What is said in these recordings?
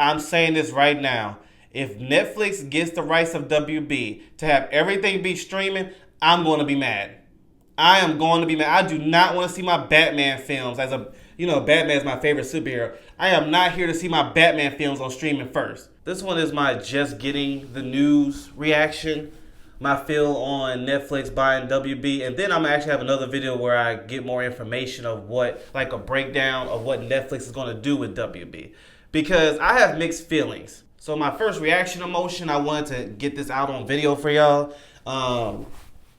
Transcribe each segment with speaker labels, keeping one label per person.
Speaker 1: I'm saying this right now. If Netflix gets the rights of WB to have everything be streaming, I'm going to be mad. I am going to be mad. I do not want to see my Batman films as a, Batman is my favorite superhero. I am not here to see my Batman films on streaming first. This one is my just getting the news reaction, my feel on Netflix buying WB, and then I'm gonna actually have another video where I get more information of what, like a breakdown of what Netflix is gonna do with WB, because I have mixed feelings. So my first reaction emotion, I wanted to get this out on video for y'all.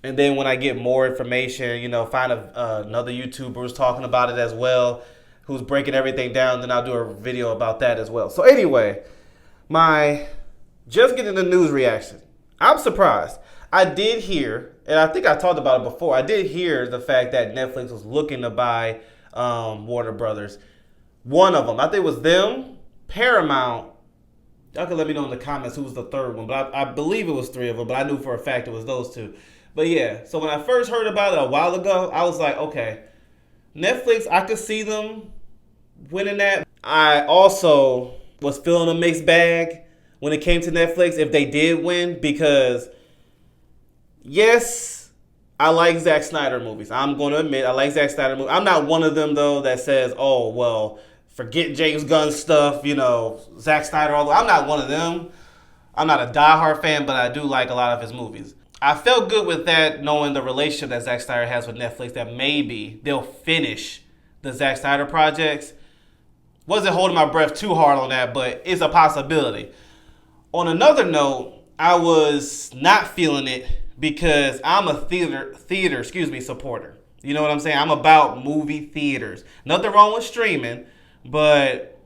Speaker 1: And then when I get more information, find another YouTuber who's talking about it as well, who's breaking everything down, then I'll do a video about that as well. So anyway, my just getting the news reaction. I'm surprised. I did hear, and I think I talked about it before, I did hear the fact that Netflix was looking to buy Warner Brothers. One of them, I think it was them, Paramount. Y'all can let me know in the comments who was the third one, but I believe it was three of them, but I knew for a fact it was those two. But yeah, so when I first heard about it a while ago, I was like, okay, Netflix, I could see them winning that. I also was feeling a mixed bag when it came to Netflix if they did win, because yes, I like Zack Snyder movies. I'm going to admit I like Zack Snyder movies. I'm not one of them though that says, oh, well, forget James Gunn stuff, Zack Snyder. I'm not one of them. I'm not a diehard fan, but I do like a lot of his movies. I felt good with that, knowing the relationship that Zack Snyder has with Netflix, that maybe they'll finish the Zack Snyder projects. Wasn't holding my breath too hard on that, but it's a possibility. On another note, I was not feeling it because I'm a theater supporter. You know what I'm saying? I'm about movie theaters. Nothing wrong with streaming, but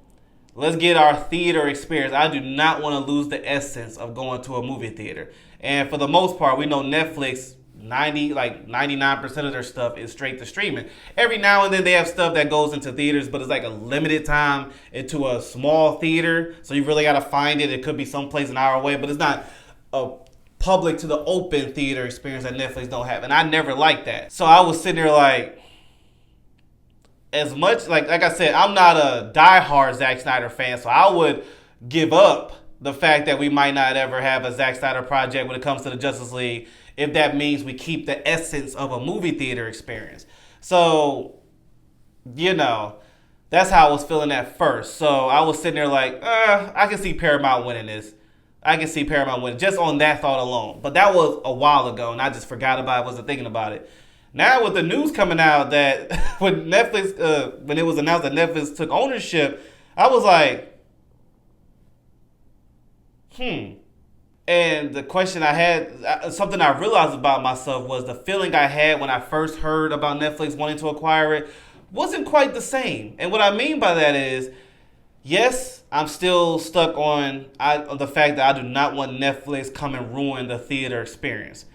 Speaker 1: let's get our theater experience. I do not want to lose the essence of going to a movie theater. And for the most part, we know Netflix, 99% of their stuff is straight to streaming. Every now and then they have stuff that goes into theaters, but it's like a limited time into a small theater. So you really got to find it. It could be someplace an hour away, but it's not a public to the open theater experience that Netflix don't have. And I never liked that. So I was sitting there like, as much, like I said, I'm not a diehard Zack Snyder fan, so I would give up the fact that we might not ever have a Zack Snyder project when it comes to the Justice League, if that means we keep the essence of a movie theater experience. So, that's how I was feeling at first. So I was sitting there like, I can see Paramount winning this. I can see Paramount winning, just on that thought alone. But that was a while ago, and I just forgot about it, wasn't thinking about it. Now with the news coming out that when Netflix, when it was announced that Netflix took ownership, I was like, And the question I had, something I realized about myself, was the feeling I had when I first heard about Netflix wanting to acquire it wasn't quite the same. And what I mean by that is, yes, I'm still stuck on the fact that I do not want Netflix come and ruin the theater experience.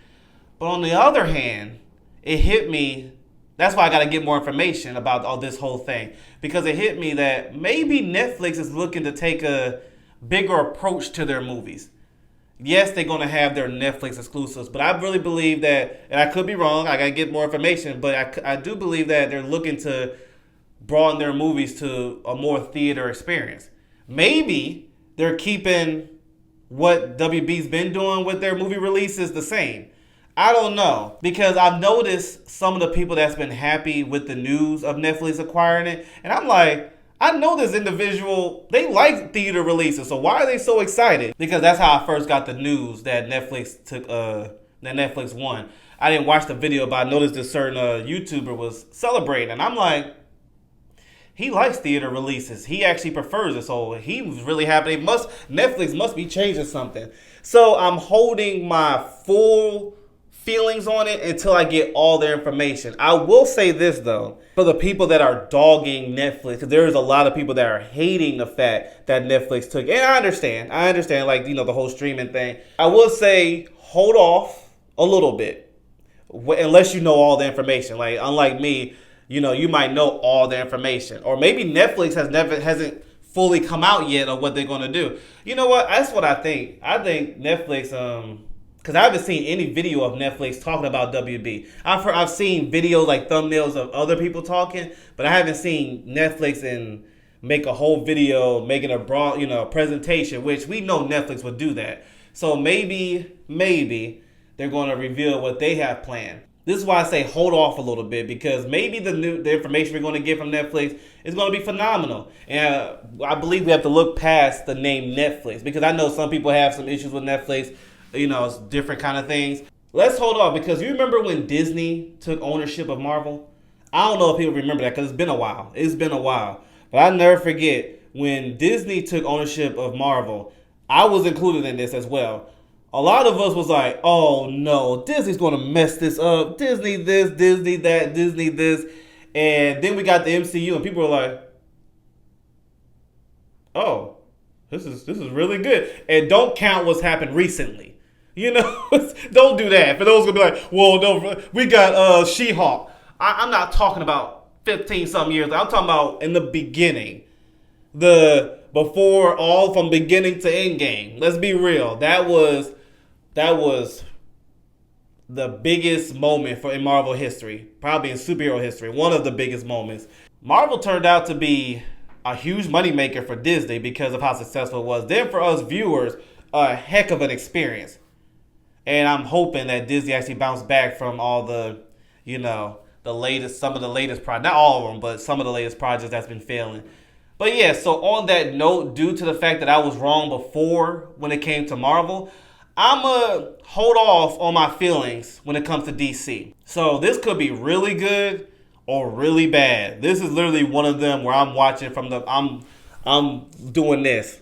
Speaker 1: But on the other hand, it hit me. That's why I got to get more information about all this whole thing, because it hit me that maybe Netflix is looking to take a bigger approach to their movies. Yes, they're going to have their Netflix exclusives, but I really believe that, and I could be wrong, I got to get more information, but I do believe that they're looking to broaden their movies to a more theater experience. Maybe they're keeping what WB's been doing with their movie releases the same. I don't know, because I've noticed some of the people that's been happy with the news of Netflix acquiring it, and I'm like, I know this individual, they like theater releases, so why are they so excited? Because that's how I first got the news that Netflix won. I didn't watch the video, but I noticed this certain YouTuber was celebrating, and I'm like, he likes theater releases. He actually prefers it, so he was really happy. Netflix must be changing something. So I'm holding my full feelings on it until I get all the information. I will say this though, for the people that are dogging Netflix, because there is a lot of people that are hating the fact that Netflix took, and I understand, like, the whole streaming thing. I will say, hold off a little bit, unless you know all the information. Like, unlike me, you might know all the information, or maybe Netflix hasn't fully come out yet of what they're going to do. You know what? That's what I think. I think Netflix, because I haven't seen any video of Netflix talking about WB. I've seen videos, like thumbnails of other people talking, but I haven't seen Netflix and make a whole video making a broad, presentation, which we know Netflix would do that. So maybe they're going to reveal what they have planned. This is why I say hold off a little bit, because maybe the information we're going to get from Netflix is going to be phenomenal. And I believe we have to look past the name Netflix, because I know some people have some issues with Netflix, it's different kind of things. Let's hold off, because you remember when Disney took ownership of Marvel? I don't know if people remember that, because it's been a while. But I'll never forget when Disney took ownership of Marvel. I was included in this as well. A lot of us was like, oh no, Disney's going to mess this up. Disney this, Disney that, Disney this. And then we got the MCU and people were like, oh, this is really good. And don't count what's happened recently. Don't do that. For those who be like, well, no, we got She-Hulk. I'm not talking about 15-something years. I'm talking about in the beginning. Before all from beginning to end game. Let's be real. That was the biggest moment in Marvel history. Probably in superhero history. One of the biggest moments. Marvel turned out to be a huge moneymaker for Disney because of how successful it was. Then for us viewers, a heck of an experience. And I'm hoping that Disney actually bounced back from all some of the latest projects. Not all of them, but some of the latest projects that's been failing. But yeah, so on that note, due to the fact that I was wrong before when it came to Marvel, I'm going to hold off on my feelings when it comes to DC. So this could be really good or really bad. This is literally one of them where I'm watching from I'm doing this.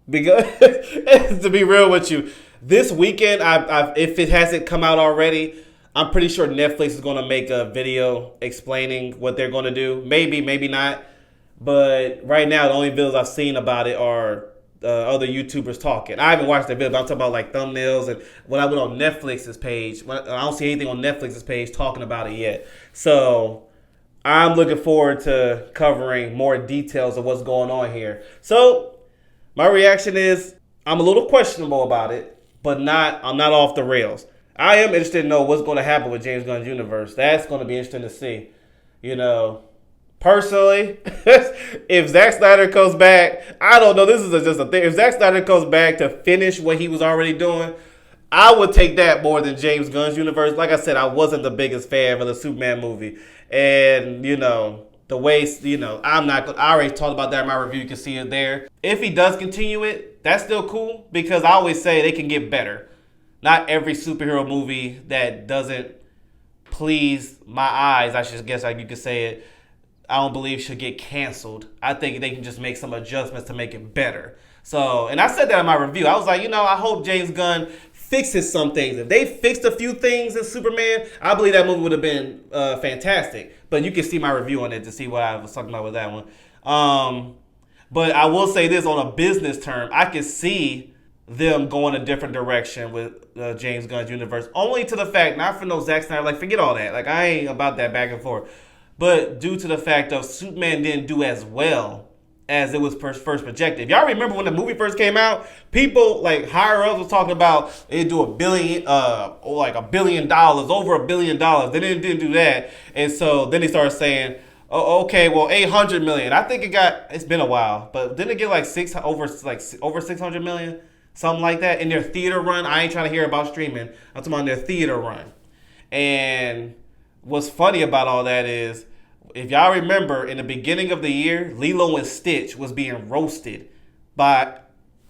Speaker 1: Because to be real with you, this weekend, if it hasn't come out already, I'm pretty sure Netflix is going to make a video explaining what they're going to do. Maybe, maybe not. But right now, the only videos I've seen about it are other YouTubers talking. I haven't watched their video, but I'm talking about like thumbnails. And when I went on Netflix's page, I don't see anything on Netflix's page talking about it yet. So I'm looking forward to covering more details of what's going on here. So my reaction is I'm a little questionable about it, but I'm not off the rails. I am interested to know what's going to happen with James Gunn's universe. That's going to be interesting to see. Personally, if Zack Snyder comes back, I don't know. This is just a thing. If Zack Snyder comes back to finish what he was already doing, I would take that more than James Gunn's universe. Like I said, I wasn't the biggest fan of the Superman movie. And, the way, I already talked about that in my review. You can see it there. If he does continue it, that's still cool, because I always say they can get better. Not every superhero movie that doesn't please my eyes, I should guess like you could say it, I don't believe should get canceled. I think they can just make some adjustments to make it better. So, and I said that in my review. I was like, I hope James Gunn fixes some things. If they fixed a few things in Superman, I believe that movie would have been fantastic. But you can see my review on it to see what I was talking about with that one. But I will say this, on a business term, I can see them going a different direction with James Gunn's universe. Only to the fact, not for no Zack Snyder, like forget all that. Like I ain't about that back and forth. But due to the fact of Superman didn't do as well as it was first projected. If y'all remember when the movie first came out, people like higher ups was talking about it'd do $1 billion, over $1 billion. Then it didn't do that. And so then they started saying, oh, okay, well, 800 million. I think it's been a while, but didn't it get over 600 million? Something like that in their theater run. I ain't trying to hear about streaming. I'm talking about their theater run. And what's funny about all that is, if y'all remember, in the beginning of the year, Lilo and Stitch was being roasted by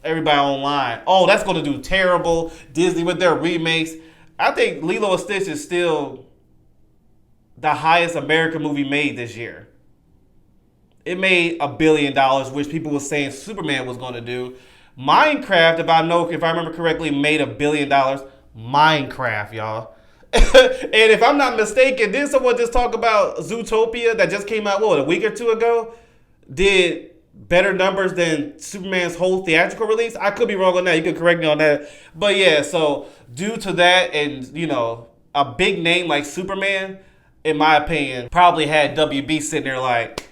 Speaker 1: everybody online. Oh, that's going to do terrible. Disney with their remakes. I think Lilo and Stitch is still the highest American movie made this year. It made $1 billion, which people were saying Superman was going to do. Minecraft, if I remember correctly, made $1 billion. Minecraft, y'all. And if I'm not mistaken, didn't someone just talk about Zootopia that just came out, a week or two ago? Did better numbers than Superman's whole theatrical release? I could be wrong on that. You could correct me on that. But yeah, so due to that and, a big name like Superman, in my opinion, probably had WB sitting there like,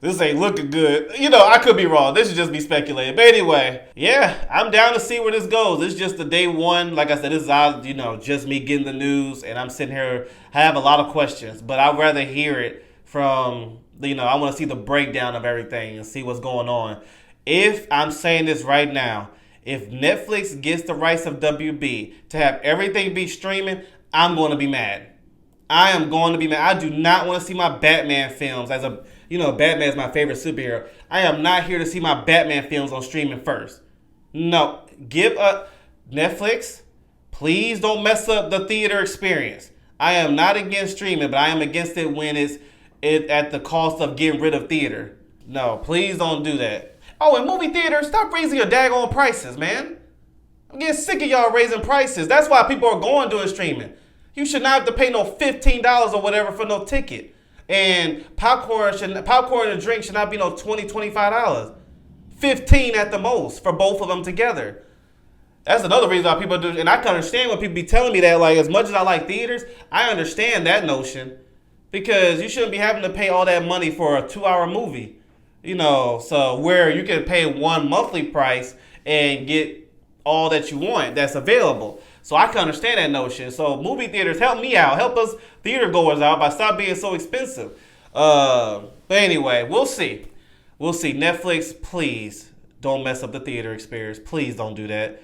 Speaker 1: This ain't looking good. You know, I could be wrong. This should just be speculating. But anyway, yeah, I'm down to see where this goes. This is just the day one. Like I said, this is just me getting the news, and I'm sitting here. I have a lot of questions, but I'd rather hear it from, I want to see the breakdown of everything and see what's going on. If I'm saying this right now, if Netflix gets the rights of WB to have everything be streaming, I'm going to be mad. I am going to be mad. I do not want to see my Batman films as a, Batman is my favorite superhero. I am not here to see my Batman films on streaming first. No, give up Netflix. Please don't mess up the theater experience. I am not against streaming, but I am against it when it's at the cost of getting rid of theater. No, please don't do that. Oh, and movie theaters, stop raising your daggone prices, man. I'm getting sick of y'all raising prices. That's why people are going doing streaming. You should not have to pay no $15 or whatever for no ticket. And popcorn and drink should not be no $20, $25. $15 at the most for both of them together. That's another reason why people do. And I can understand when people be telling me that, like, as much as I like theaters, I understand that notion. Because you shouldn't be having to pay all that money for a 2-hour movie. So where you can pay one monthly price and get all that you want that's available. So I can understand that notion. So movie theaters, help me out. Help us theater goers out by stop being so expensive. But anyway, we'll see. We'll see. Netflix, please don't mess up the theater experience. Please don't do that.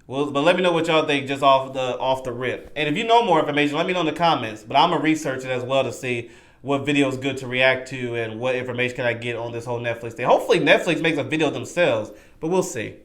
Speaker 1: But let me know what y'all think just off the rip. And if you know more information, let me know in the comments. But I'm going to research it as well to see what video is good to react to and what information can I get on this whole Netflix thing. Hopefully Netflix makes a video themselves, but we'll see.